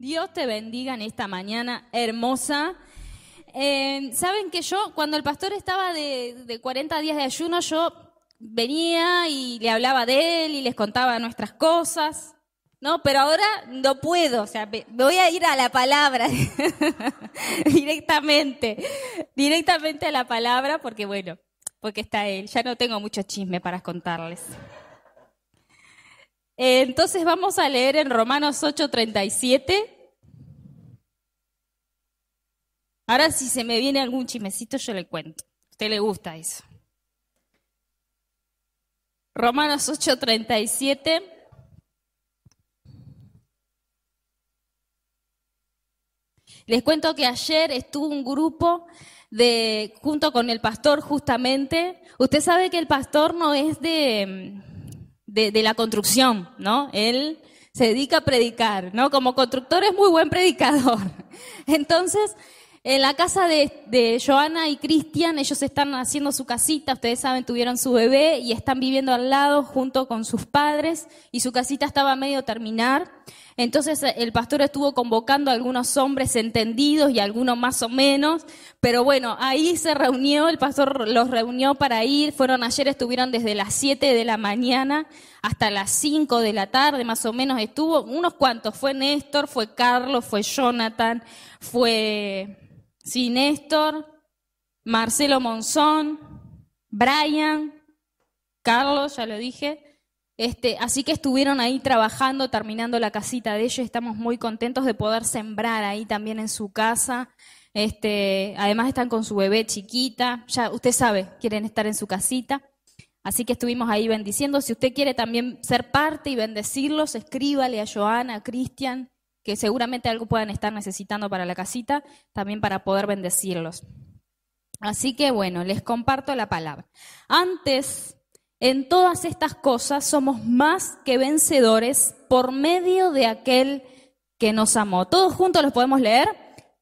Dios te bendiga en esta mañana hermosa. Saben que yo, cuando el pastor estaba de 40 días de ayuno, yo venía y le hablaba de él y les contaba nuestras cosas, ¿no? Pero ahora no puedo, o sea, me voy a ir a la palabra directamente a la palabra, porque bueno, porque está él. Ya no tengo mucho chisme para contarles. Entonces vamos a leer en Romanos 8:37. Ahora si se me viene algún chismecito yo le cuento. A usted le gusta eso. Romanos 8:37. Les cuento que ayer estuvo un grupo junto con el pastor justamente. Usted sabe que el pastor no es de la construcción, ¿no? Él se dedica a predicar, ¿no? Como constructor es muy buen predicador. Entonces, en la casa de Joana y Cristian, ellos están haciendo su casita, ustedes saben, tuvieron su bebé y están viviendo al lado junto con sus padres y su casita estaba a medio terminar. Entonces el pastor estuvo convocando a algunos hombres entendidos y a algunos más o menos, pero bueno, ahí se reunió, el pastor los reunió para ir, estuvieron desde las 7 de la mañana hasta las 5 de la tarde, más o menos estuvo, unos cuantos, fue Néstor, fue Carlos, fue Jonathan, Néstor, Marcelo Monzón, Brian, Carlos, ya lo dije. Así que estuvieron ahí trabajando, terminando la casita de ellos. Estamos muy contentos de poder sembrar ahí también en su casa. Además están con su bebé chiquita. Ya usted sabe, quieren estar en su casita. Así que estuvimos ahí bendiciendo. Si usted quiere también ser parte y bendecirlos, escríbale a Joana, a Cristian, que seguramente algo puedan estar necesitando para la casita, también para poder bendecirlos. Así que bueno, les comparto la palabra. Antes, en todas estas cosas somos más que vencedores por medio de aquel que nos amó. Todos juntos los podemos leer.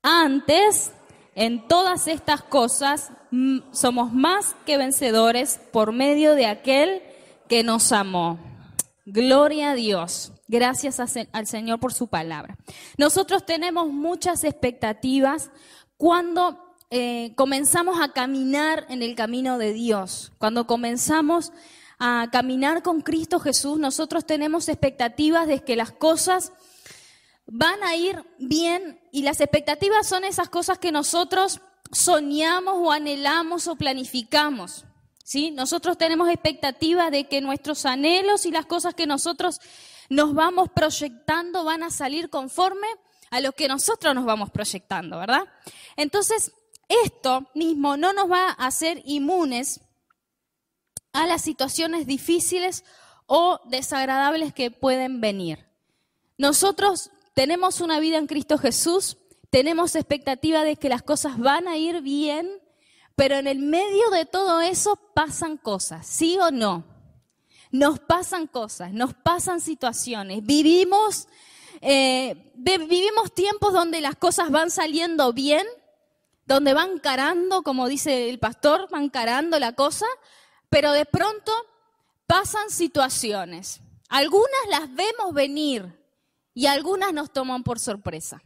Antes, en todas estas cosas somos más que vencedores por medio de aquel que nos amó. Gloria a Dios. Gracias al Señor por su palabra. Nosotros tenemos muchas expectativas cuando comenzamos a caminar en el camino de Dios. Cuando comenzamos a caminar con Cristo Jesús, nosotros tenemos expectativas de que las cosas van a ir bien, y las expectativas son esas cosas que nosotros soñamos o anhelamos o planificamos, ¿sí? Nosotros tenemos expectativas de que nuestros anhelos y las cosas que nosotros nos vamos proyectando van a salir conforme a lo que nosotros nos vamos proyectando, ¿verdad? Entonces, esto mismo no nos va a hacer inmunes a las situaciones difíciles o desagradables que pueden venir. Nosotros tenemos una vida en Cristo Jesús, tenemos expectativa de que las cosas van a ir bien, pero en el medio de todo eso pasan cosas, ¿sí o no? Nos pasan cosas, nos pasan situaciones, vivimos tiempos donde las cosas van saliendo bien, donde van carando, como dice el pastor, van carando la cosa, pero de pronto pasan situaciones. Algunas las vemos venir y algunas nos toman por sorpresa.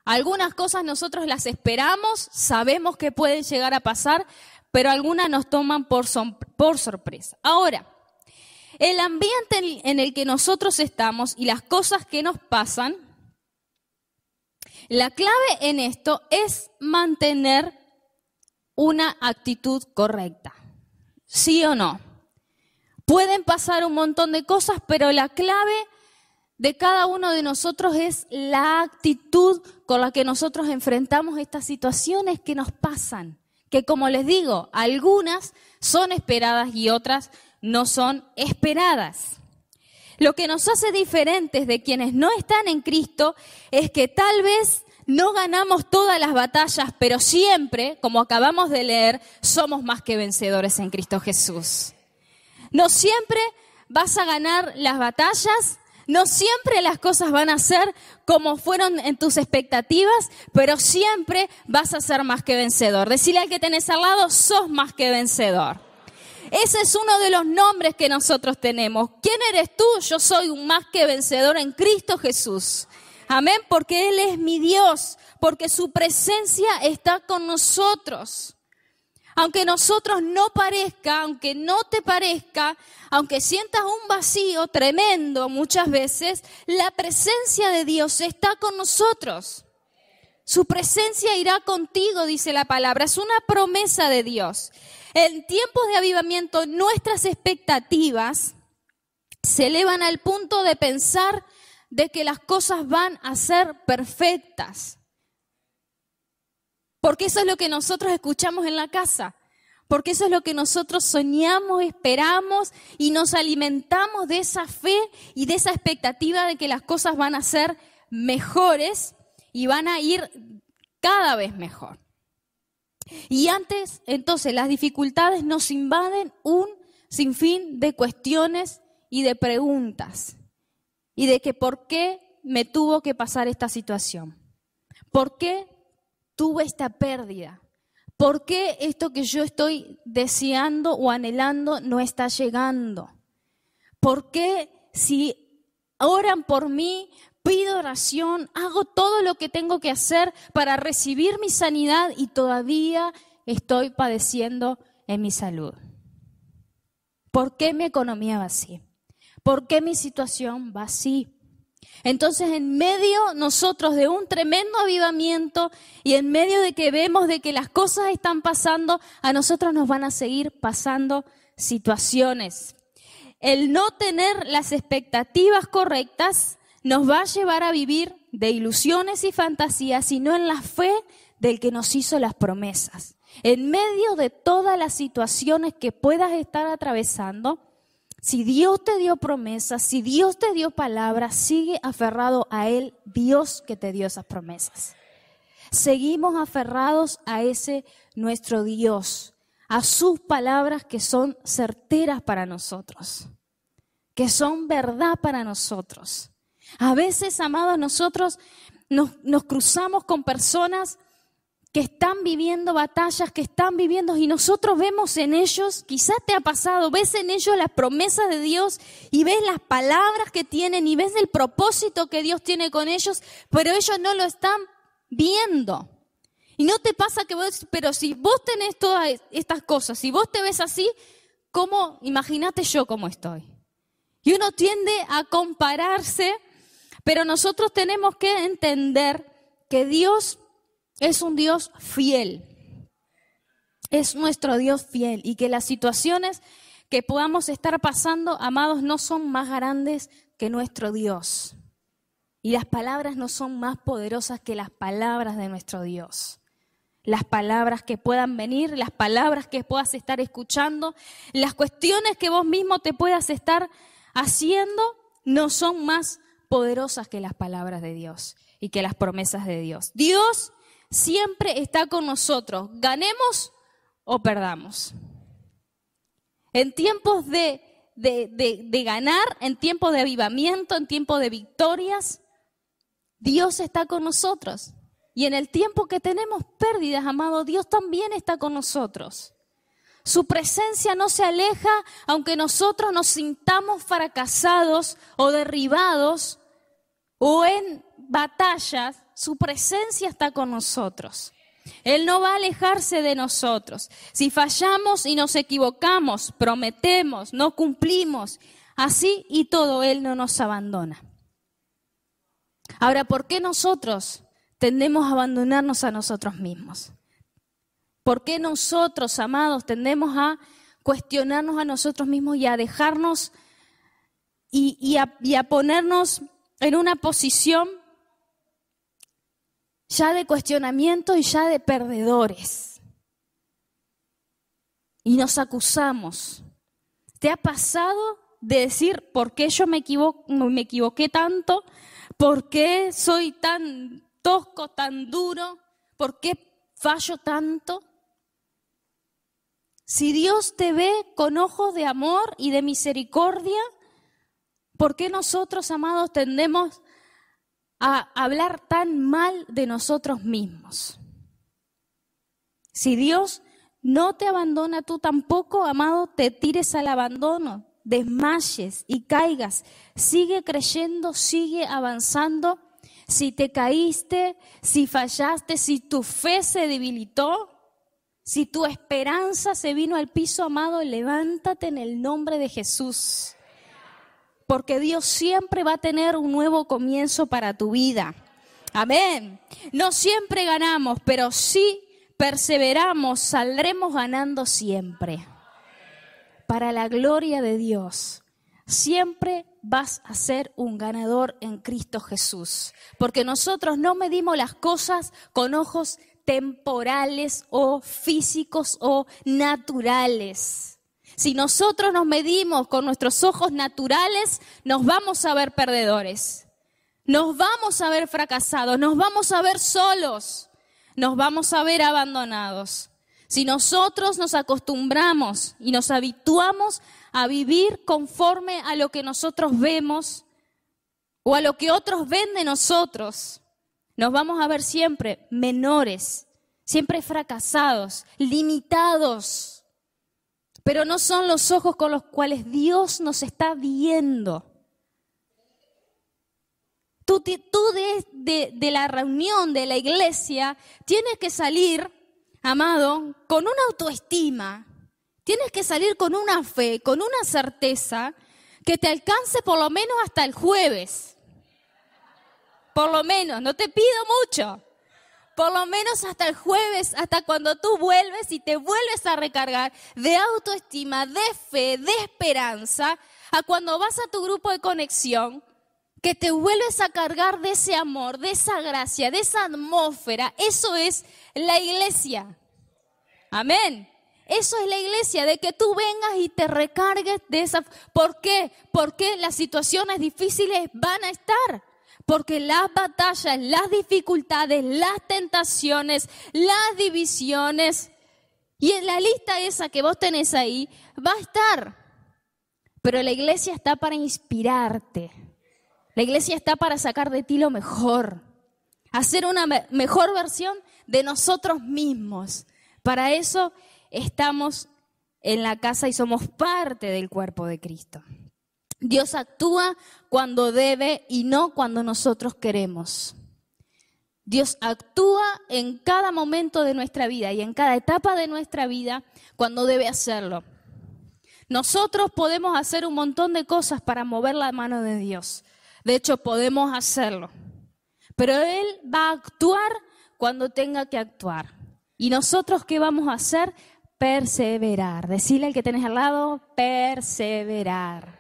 Algunas cosas nosotros las esperamos, sabemos que pueden llegar a pasar, pero algunas nos toman por sorpresa. Ahora, el ambiente en el que nosotros estamos y las cosas que nos pasan, la clave en esto es mantener una actitud correcta. ¿Sí o no? Pueden pasar un montón de cosas, pero la clave de cada uno de nosotros es la actitud con la que nosotros enfrentamos estas situaciones que nos pasan. Que, como les digo, algunas son esperadas y otras no son esperadas. Lo que nos hace diferentes de quienes no están en Cristo es que tal vez no ganamos todas las batallas, pero siempre, como acabamos de leer, somos más que vencedores en Cristo Jesús. No siempre vas a ganar las batallas, no siempre las cosas van a ser como fueron en tus expectativas, pero siempre vas a ser más que vencedor. Decirle al que tenés al lado, sos más que vencedor. Ese es uno de los nombres que nosotros tenemos. ¿Quién eres tú? Yo soy un más que vencedor en Cristo Jesús. Amén, porque Él es mi Dios, porque su presencia está con nosotros. Aunque nosotros no parezca, aunque no te parezca, aunque sientas un vacío tremendo muchas veces, la presencia de Dios está con nosotros. Su presencia irá contigo, dice la palabra. Es una promesa de Dios. En tiempos de avivamiento, nuestras expectativas se elevan al punto de pensar de que las cosas van a ser perfectas. Porque eso es lo que nosotros escuchamos en la casa. Porque eso es lo que nosotros soñamos, esperamos y nos alimentamos de esa fe y de esa expectativa de que las cosas van a ser mejores y van a ir cada vez mejor. Y entonces las dificultades nos invaden un sinfín de cuestiones y de preguntas. Y de que por qué me tuvo que pasar esta situación. ¿Por qué tuve esta pérdida? ¿Por qué esto que yo estoy deseando o anhelando no está llegando? ¿Por qué si oran por mí, pido oración, hago todo lo que tengo que hacer para recibir mi sanidad y todavía estoy padeciendo en mi salud? ¿Por qué mi economía va así? ¿Por qué mi situación va así? Entonces, en medio nosotros de un tremendo avivamiento y en medio de que vemos de que las cosas están pasando, a nosotros nos van a seguir pasando situaciones. El no tener las expectativas correctas nos va a llevar a vivir de ilusiones y fantasías, sino en la fe del que nos hizo las promesas. En medio de todas las situaciones que puedas estar atravesando, si Dios te dio promesas, si Dios te dio palabras, sigue aferrado a Él, Dios que te dio esas promesas. Seguimos aferrados a ese nuestro Dios, a sus palabras que son certeras para nosotros, que son verdad para nosotros. A veces, amados, nosotros nos cruzamos con personas que están viviendo batallas, que están viviendo, y nosotros vemos en ellos, quizás te ha pasado, ves en ellos las promesas de Dios y ves las palabras que tienen y ves el propósito que Dios tiene con ellos, pero ellos no lo están viendo. Y no te pasa que vos, pero si vos tenés todas estas cosas, si vos te ves así, ¿cómo? Imagínate yo cómo estoy. Y uno tiende a compararse, pero nosotros tenemos que entender que Dios es un Dios fiel, es nuestro Dios fiel y que las situaciones que podamos estar pasando, amados, no son más grandes que nuestro Dios. Y las palabras no son más poderosas que las palabras de nuestro Dios. Las palabras que puedan venir, las palabras que puedas estar escuchando, las cuestiones que vos mismo te puedas estar haciendo, no son más poderosas que las palabras de Dios y que las promesas de Dios. Dios siempre está con nosotros, ganemos o perdamos. En tiempos de ganar, en tiempos de avivamiento, en tiempos de victorias, Dios está con nosotros. Y en el tiempo que tenemos pérdidas, amado, Dios también está con nosotros. Su presencia no se aleja, aunque nosotros nos sintamos fracasados o derribados o en batallas, su presencia está con nosotros. Él no va a alejarse de nosotros. Si fallamos y nos equivocamos, prometemos, no cumplimos, así y todo, Él no nos abandona. Ahora, ¿por qué nosotros tendemos a abandonarnos a nosotros mismos? ¿Por qué nosotros, amados, tendemos a cuestionarnos a nosotros mismos y a dejarnos y a ponernos en una posición ya de cuestionamiento y ya de perdedores? Y nos acusamos. ¿Te ha pasado de decir, ¿por qué yo me equivoqué tanto? ¿Por qué soy tan tosco, tan duro? ¿Por qué fallo tanto? Si Dios te ve con ojos de amor y de misericordia, ¿por qué nosotros, amados, tendemos a hablar tan mal de nosotros mismos? Si Dios no te abandona, tú tampoco, amado, te tires al abandono, desmayes y caigas. Sigue creyendo, sigue avanzando, Si te caíste, si fallaste, si tu fe se debilitó, si tu esperanza se vino al piso, amado, levántate en el nombre de Jesús. Porque Dios siempre va a tener un nuevo comienzo para tu vida. Amén. No siempre ganamos, pero si perseveramos, saldremos ganando siempre. Para la gloria de Dios, siempre vas a ser un ganador en Cristo Jesús. Porque nosotros no medimos las cosas con ojos temporales o físicos o naturales. Si nosotros nos medimos con nuestros ojos naturales, nos vamos a ver perdedores, nos vamos a ver fracasados, nos vamos a ver solos, nos vamos a ver abandonados. Si nosotros nos acostumbramos y nos habituamos a vivir conforme a lo que nosotros vemos o a lo que otros ven de nosotros, nos vamos a ver siempre menores, siempre fracasados, limitados. Pero no son los ojos con los cuales Dios nos está viendo. Tú de la reunión, de la iglesia, tienes que salir, amado, con una autoestima. Tienes que salir con una fe, con una certeza que te alcance por lo menos hasta el jueves. Por lo menos, no te pido mucho. Por lo menos hasta el jueves, hasta cuando tú vuelves y te vuelves a recargar de autoestima, de fe, de esperanza, a cuando vas a tu grupo de conexión, que te vuelves a cargar de ese amor, de esa gracia, de esa atmósfera. Eso es la iglesia. Amén. Eso es la iglesia, de que tú vengas y te recargues de esa. ¿Por qué? Porque las situaciones difíciles van a estar. Porque las batallas, las dificultades, las tentaciones, las divisiones, y en la lista esa que vos tenés ahí, va a estar. Pero la iglesia está para inspirarte. La iglesia está para sacar de ti lo mejor. Hacer una mejor versión de nosotros mismos. Para eso estamos en la casa y somos parte del cuerpo de Cristo. Dios actúa cuando debe y no cuando nosotros queremos. Dios actúa en cada momento de nuestra vida y en cada etapa de nuestra vida cuando debe hacerlo. Nosotros podemos hacer un montón de cosas para mover la mano de Dios. De hecho, podemos hacerlo. Pero Él va a actuar cuando tenga que actuar. ¿Y nosotros qué vamos a hacer? Perseverar. Decile al que tenés al lado, perseverar.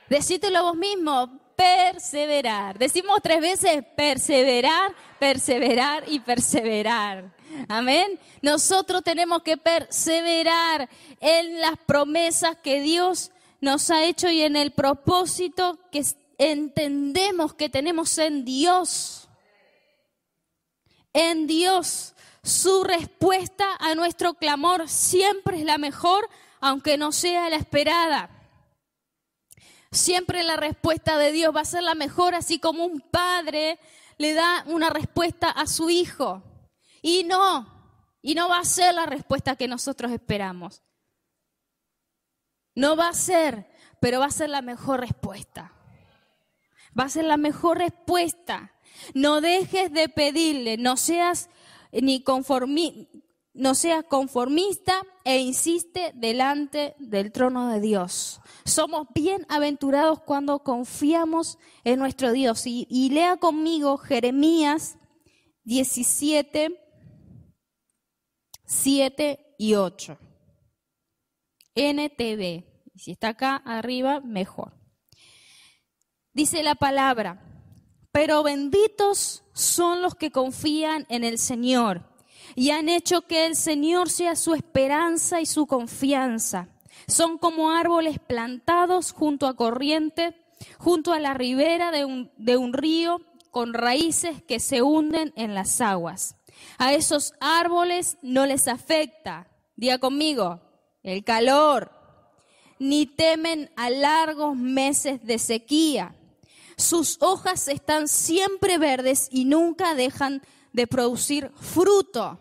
Decítelo vos mismo, perseverar. Decimos 3 veces, perseverar, perseverar y perseverar. Amén. Nosotros tenemos que perseverar en las promesas que Dios nos ha hecho y en el propósito que entendemos que tenemos en Dios. En Dios. Su respuesta a nuestro clamor siempre es la mejor, aunque no sea la esperada. Siempre la respuesta de Dios va a ser la mejor, así como un padre le da una respuesta a su hijo. Y no va a ser la respuesta que nosotros esperamos. No va a ser, pero va a ser la mejor respuesta. Va a ser la mejor respuesta. No dejes de pedirle, no seas conformista e insiste delante del trono de Dios. Somos bienaventurados cuando confiamos en nuestro Dios. Y lea conmigo Jeremías 17, 7 y 8. NTV. Si está acá arriba, mejor. Dice la palabra: pero benditos son los que confían en el Señor y han hecho que el Señor sea su esperanza y su confianza. Son como árboles plantados junto a corriente, junto a la ribera de un río, con raíces que se hunden en las aguas. A esos árboles no les afecta, diga conmigo, el calor, ni temen a largos meses de sequía. Sus hojas están siempre verdes y nunca dejan de producir fruto.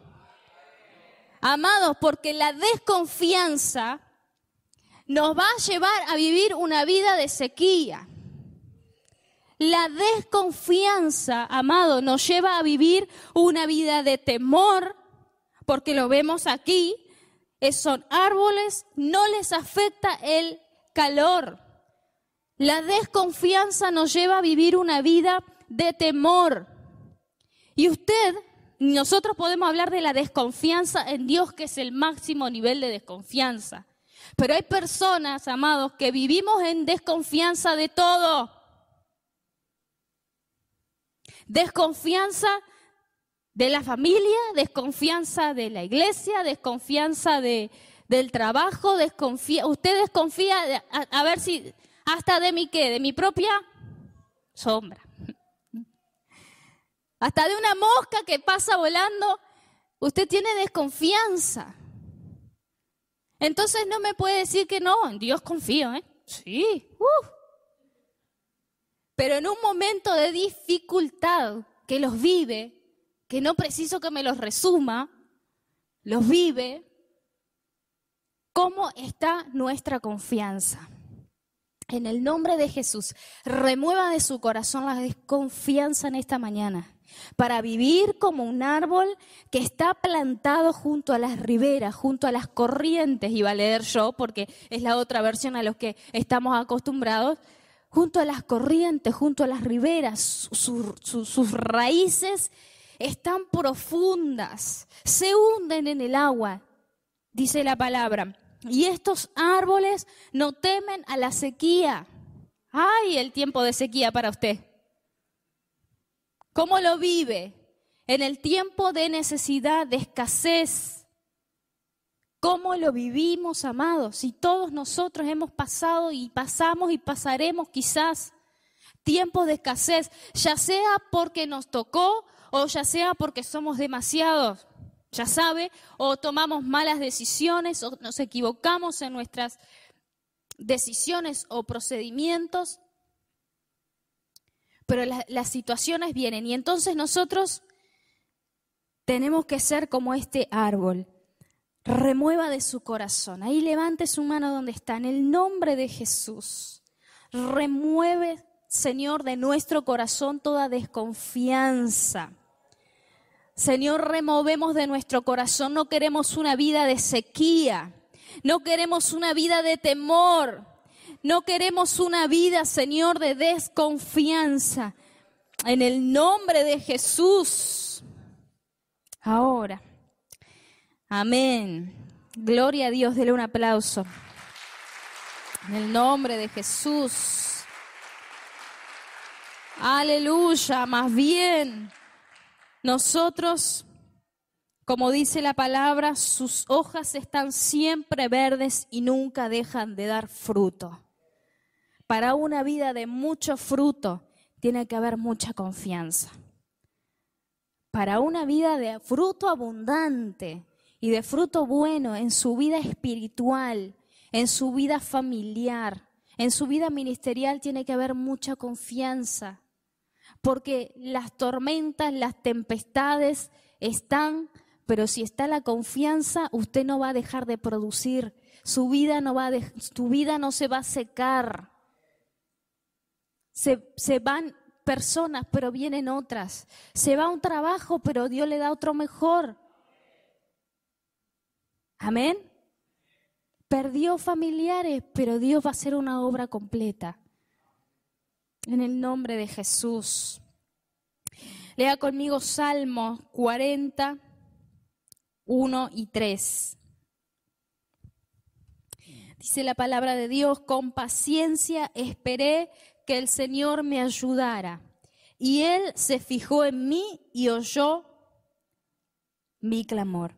Amados, porque la desconfianza nos va a llevar a vivir una vida de sequía. La desconfianza, amado, nos lleva a vivir una vida de temor, porque lo vemos aquí, son árboles, no les afecta el calor. La desconfianza nos lleva a vivir una vida de temor. Y nosotros podemos hablar de la desconfianza en Dios, que es el máximo nivel de desconfianza. Pero hay personas, amados, que vivimos en desconfianza de todo. Desconfianza de la familia, desconfianza de la iglesia, desconfianza del trabajo, usted desconfía, a ver si, hasta de mi qué, de mi propia sombra. Hasta de una mosca que pasa volando, usted tiene desconfianza. Entonces no me puede decir que no, en Dios confío, ¿eh? Sí, Pero en un momento de dificultad que los vive, que no preciso que me los resuma, los vive, ¿cómo está nuestra confianza? En el nombre de Jesús, remueva de su corazón la desconfianza en esta mañana, para vivir como un árbol que está plantado junto a las riberas, junto a las corrientes, iba a leer yo porque es la otra versión a los que estamos acostumbrados, junto a las corrientes, junto a las riberas, sus raíces están profundas, se hunden en el agua, dice la palabra. Y estos árboles no temen a la sequía. ¡Ay, el tiempo de sequía para usted! ¿Cómo lo vive? En el tiempo de necesidad, de escasez. ¿Cómo lo vivimos, amados? Si todos nosotros hemos pasado y pasamos y pasaremos quizás tiempos de escasez, ya sea porque nos tocó o ya sea porque somos demasiados, ya sabe, o tomamos malas decisiones o nos equivocamos en nuestras decisiones o procedimientos. Pero las situaciones vienen y entonces nosotros tenemos que ser como este árbol. Remueva de su corazón. Ahí levante su mano donde está. En el nombre de Jesús. Remueve, Señor, de nuestro corazón toda desconfianza. Señor, removemos de nuestro corazón. No queremos una vida de sequía. No queremos una vida de temor. No queremos una vida, Señor, de desconfianza. En el nombre de Jesús. Ahora. Amén. Gloria a Dios. Dele un aplauso. En el nombre de Jesús. Aleluya. Más bien, nosotros, como dice la palabra, sus hojas están siempre verdes y nunca dejan de dar fruto. Para una vida de mucho fruto, tiene que haber mucha confianza. Para una vida de fruto abundante y de fruto bueno en su vida espiritual, en su vida familiar, en su vida ministerial, tiene que haber mucha confianza. Porque las tormentas, las tempestades están, pero si está la confianza, usted no va a dejar de producir. Tu vida no se va a secar. Se van personas, pero vienen otras. Se va a un trabajo, pero Dios le da otro mejor. Amén. Perdió familiares, pero Dios va a hacer una obra completa. En el nombre de Jesús. Lea conmigo Salmos 40, 1 y 3. Dice la palabra de Dios: con paciencia esperé que el Señor me ayudara, y Él se fijó en mí y oyó mi clamor.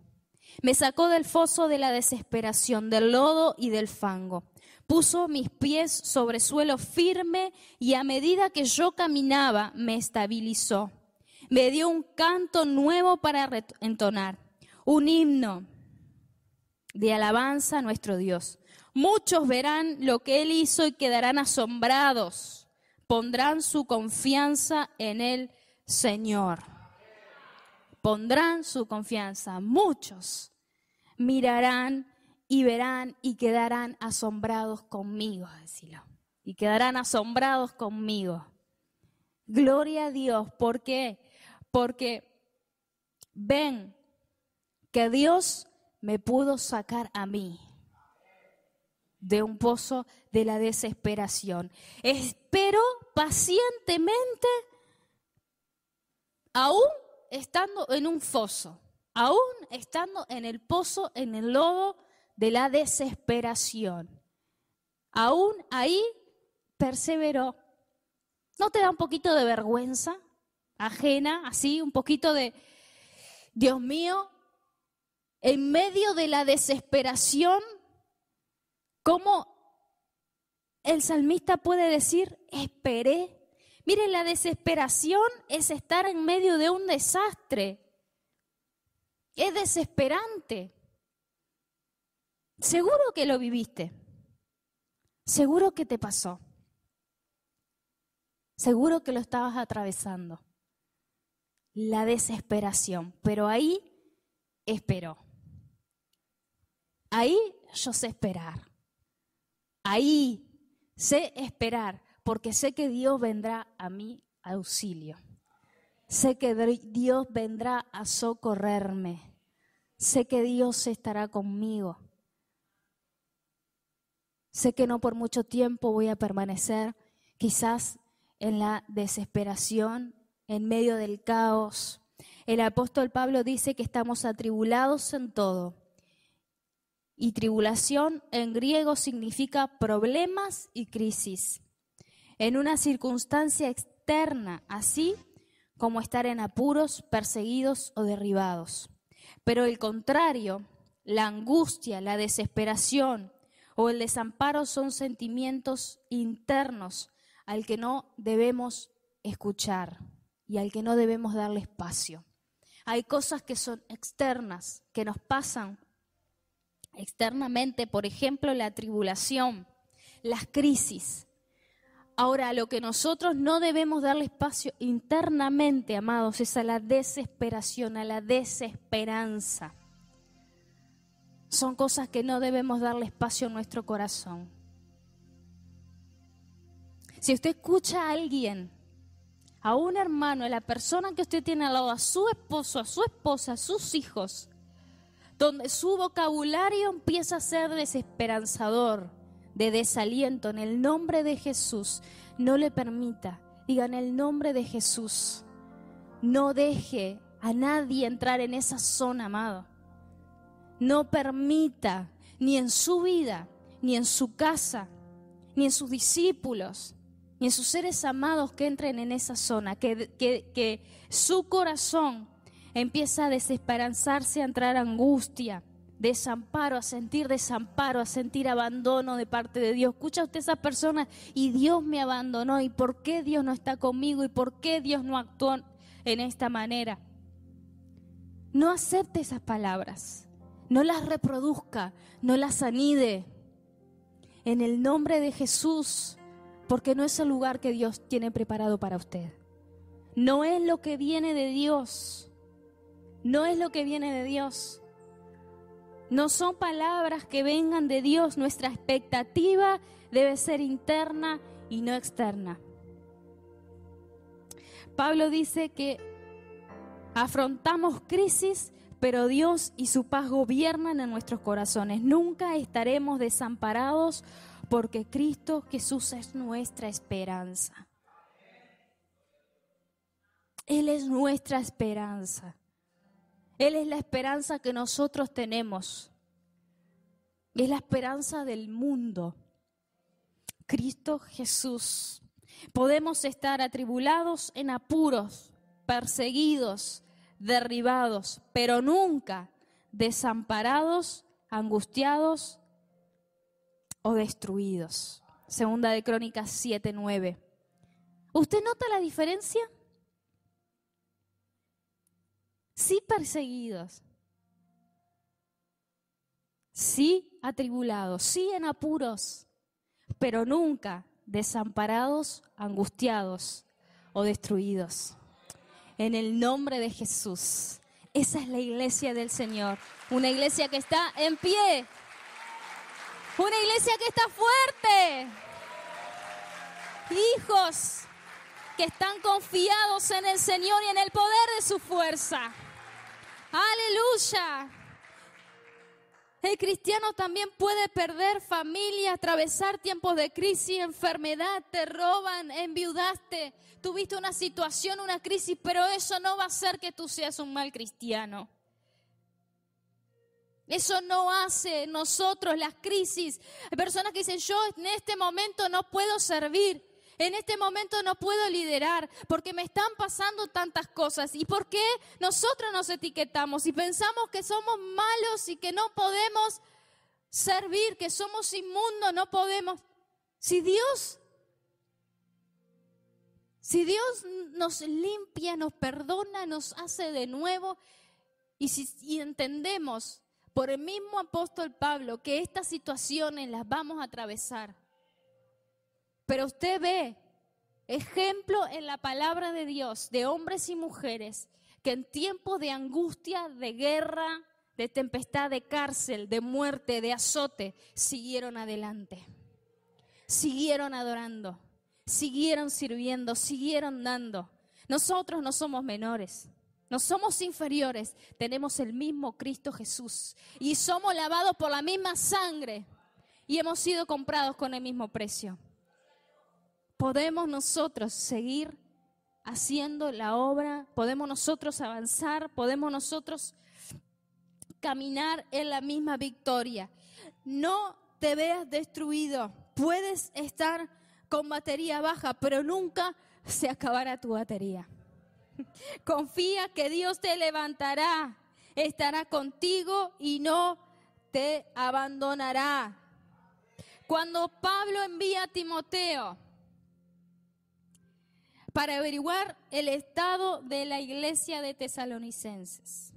Me sacó del foso de la desesperación, del lodo y del fango. Puso mis pies sobre suelo firme y a medida que yo caminaba me estabilizó. Me dio un canto nuevo para entonar, un himno de alabanza a nuestro Dios. Muchos verán lo que Él hizo y quedarán asombrados. Pondrán su confianza en el Señor. Pondrán su confianza. Muchos mirarán y verán y quedarán asombrados conmigo, decilo. Y quedarán asombrados conmigo. Gloria a Dios. ¿Por qué? Porque ven que Dios me pudo sacar a mí de un pozo de la desesperación. Espero pacientemente, aún estando en un foso, aún estando en el pozo, en el lodo de la desesperación. Aún ahí perseveró. ¿No te da un poquito de vergüenza ajena, así, un poquito de, Dios mío, en medio de la desesperación, cómo el salmista puede decir, esperé? Miren, la desesperación es estar en medio de un desastre. Es desesperante. Seguro que lo viviste. Seguro que te pasó. Seguro que lo estabas atravesando. La desesperación. Pero ahí esperó. Ahí yo sé esperar. Ahí sé esperar, porque sé que Dios vendrá a mi auxilio. Sé que Dios vendrá a socorrerme. Sé que Dios estará conmigo. Sé que no por mucho tiempo voy a permanecer quizás en la desesperación, en medio del caos. El apóstol Pablo dice que estamos atribulados en todo. Y tribulación en griego significa problemas y crisis. En una circunstancia externa, así como estar en apuros, perseguidos o derribados. Pero el contrario, la angustia, la desesperación o el desamparo son sentimientos internos al que no debemos escuchar y al que no debemos darle espacio. Hay cosas que son externas, que nos pasan externamente, por ejemplo, la tribulación, las crisis. Ahora, a lo que nosotros no debemos darle espacio internamente, amados, es a la desesperación, a la desesperanza. Son cosas que no debemos darle espacio en nuestro corazón. Si usted escucha a alguien, a un hermano, a la persona que usted tiene al lado, a su esposo, a su esposa, a sus hijos, donde su vocabulario empieza a ser desesperanzador, de desaliento, en el nombre de Jesús, no le permita. Diga, en el nombre de Jesús, no deje a nadie entrar en esa zona, amado. No permita, ni en su vida, ni en su casa, ni en sus discípulos, ni en sus seres amados que entren en esa zona, que su corazón empieza a desesperanzarse, a entrar angustia, desamparo, a sentir abandono de parte de Dios. Escucha usted a esas personas, y Dios me abandonó, y por qué Dios no está conmigo, y por qué Dios no actuó en esta manera. No acepte esas palabras, no las reproduzca, no las anide. En el nombre de Jesús, porque no es el lugar que Dios tiene preparado para usted. No es lo que viene de Dios. No es lo que viene de Dios. No son palabras que vengan de Dios. Nuestra expectativa debe ser interna y no externa. Pablo dice que afrontamos crisis, pero Dios y su paz gobiernan en nuestros corazones. Nunca estaremos desamparados porque Cristo Jesús es nuestra esperanza. Él es nuestra esperanza. Él es la esperanza que nosotros tenemos. Es la esperanza del mundo. Cristo Jesús. Podemos estar atribulados, en apuros, perseguidos, derribados, pero nunca desamparados, angustiados o destruidos. Segunda de Crónicas 7:9. ¿Usted nota la diferencia? Sí perseguidos, sí atribulados, sí en apuros, pero nunca desamparados, angustiados o destruidos. En el nombre de Jesús. Esa es la iglesia del Señor. Una iglesia que está en pie. Una iglesia que está fuerte. Hijos, que están confiados en el Señor y en el poder de su fuerza. Aleluya. El cristiano también puede perder familia, atravesar tiempos de crisis, enfermedad, te roban, enviudaste, tuviste una situación, una crisis, pero eso no va a hacer que tú seas un mal cristiano. Eso no hace nosotros las crisis. Hay personas que dicen, yo en este momento no puedo servir, en este momento no puedo liderar, porque me están pasando tantas cosas. ¿Y por qué nosotros nos etiquetamos y pensamos que somos malos y que no podemos servir, que somos inmundos, no podemos? Si Dios nos limpia, nos perdona, nos hace de nuevo, y entendemos por el mismo apóstol Pablo que estas situaciones las vamos a atravesar. Pero usted ve ejemplo en la palabra de Dios de hombres y mujeres que en tiempos de angustia, de guerra, de tempestad, de cárcel, de muerte, de azote, siguieron adelante. Siguieron adorando, siguieron sirviendo, siguieron dando. Nosotros no somos menores. No somos inferiores, tenemos el mismo Cristo Jesús y somos lavados por la misma sangre y hemos sido comprados con el mismo precio. Podemos nosotros seguir haciendo la obra, podemos nosotros avanzar, podemos nosotros caminar en la misma victoria. No te veas destruido, puedes estar con batería baja, pero nunca se acabará tu batería. Confía que Dios te levantará, estará contigo y no te abandonará. Cuando Pablo envía a Timoteo para averiguar el estado de la iglesia de Tesalonicenses,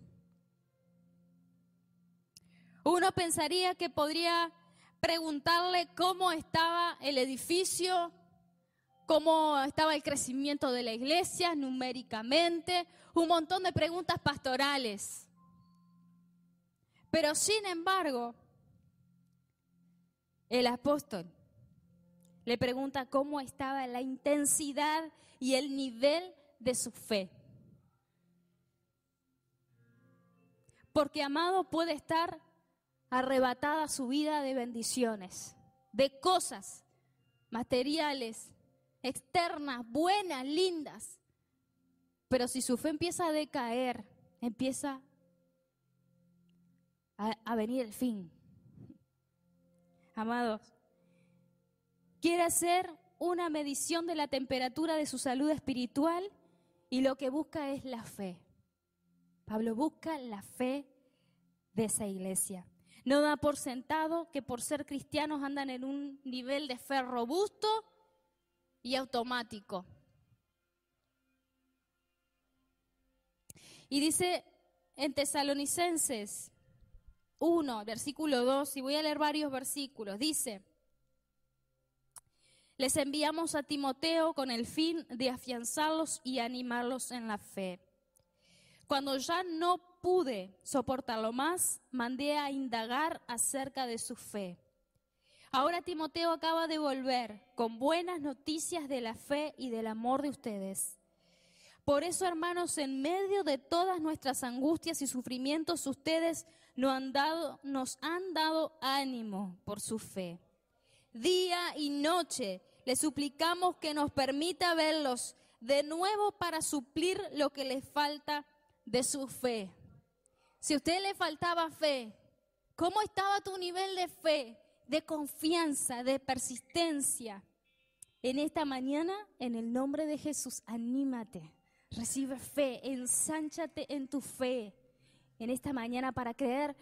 uno pensaría que podría preguntarle cómo estaba el edificio, cómo estaba el crecimiento de la iglesia numéricamente, un montón de preguntas pastorales. Pero sin embargo, el apóstol le pregunta cómo estaba la intensidad y el nivel de su fe. Porque, amado, puede estar arrebatada su vida de bendiciones, de cosas materiales, externas, buenas, lindas. Pero si su fe empieza a decaer, empieza a venir el fin. Amados, quiere hacer una medición de la temperatura de su salud espiritual y lo que busca es la fe. Pablo busca la fe de esa iglesia. No da por sentado que por ser cristianos andan en un nivel de fe robusto y automático. Y dice en Tesalonicenses 1, versículo 2, y voy a leer varios versículos, dice: les enviamos a Timoteo con el fin de afianzarlos y animarlos en la fe. Cuando ya no pude soportarlo más, mandé a indagar acerca de su fe. Ahora Timoteo acaba de volver con buenas noticias de la fe y del amor de ustedes. Por eso, hermanos, en medio de todas nuestras angustias y sufrimientos, ustedes nos han dado ánimo por su fe. Día y noche les suplicamos que nos permita verlos de nuevo para suplir lo que les falta de su fe. Si a usted le faltaba fe, ¿cómo estaba tu nivel de fe, de confianza, de persistencia? En esta mañana, en el nombre de Jesús, anímate, recibe fe, ensánchate en tu fe en esta mañana para creer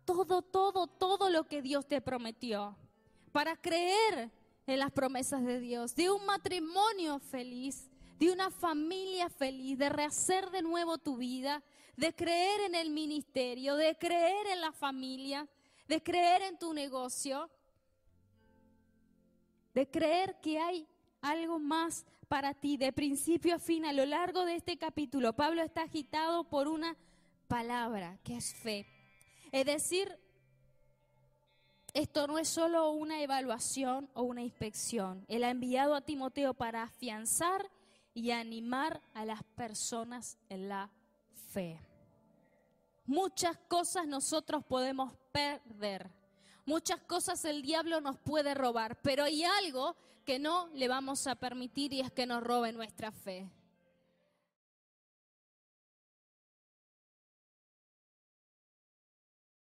todo lo que Dios te prometió, para creer en las promesas de Dios, de un matrimonio feliz, de una familia feliz, de rehacer de nuevo tu vida, de creer en el ministerio, de creer en la familia, de creer en tu negocio, de creer que hay algo más para ti, de principio a fin. A lo largo de este capítulo, Pablo está agitado por una palabra que es fe. Es decir, esto no es solo una evaluación o una inspección. Él ha enviado a Timoteo para afianzar y animar a las personas en la fe. Muchas cosas nosotros podemos perder, muchas cosas el diablo nos puede robar, pero hay algo que no le vamos a permitir y es que nos robe nuestra fe.